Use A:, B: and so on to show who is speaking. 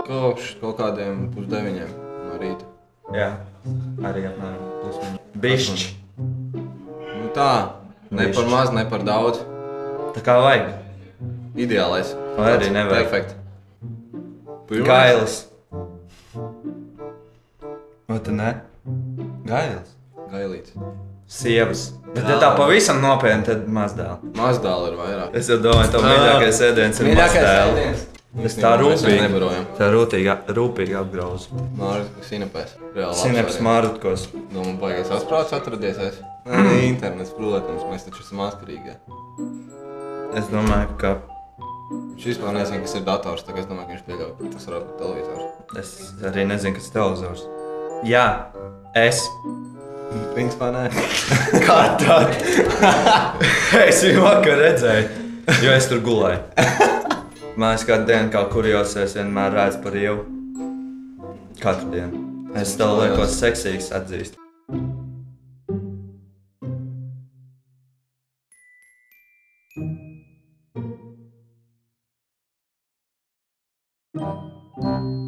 A: Kopš kaut kādiem 8:30 no rīta.
B: Jā, arī apmēram pusmiņu. Bišķi.
A: Nu tā, ne par maz, ne par daudz.
B: Tā kā vajag.
A: Ideālais.
B: Vai arī nevajag.
A: Perfekt.
B: Gailis. Vai tu ne? Gailis.
A: Gailīts.
B: Sievas. Bet ja tā pavisam nopietni, tad mazdēl.
A: Mazdēl ir vairāk.
B: Es jau domāju, tā mīļākais ēdiens ir mazdēl. Es tā rūpīgi.
A: Nebarojam.
B: Tā rūpīgi apgrauzu.
A: Mārķis sinepēs.
B: Sineps mārķis.
A: Nu, man baigās asprāts atradies es. Internets, protams, mēs taču esam atkarīgi.
B: Es domāju, ka
A: Viņš vispār nezina, kas ir dators, tā kā es domāju, ka viņš pieļauj, ka tas varētu būt televizors.
B: es arī nezinu, kas ir televizors. Jā, es.
A: Principā nē.
B: Kā tad? Es viņu vakar redzēju, jo es tur gulēju. Man es kādu dienu, kā kurjos, es vienmēr redzu par ievu. Katru dienu. Es tev liekos seksīgs atzīst.
C: Thank you.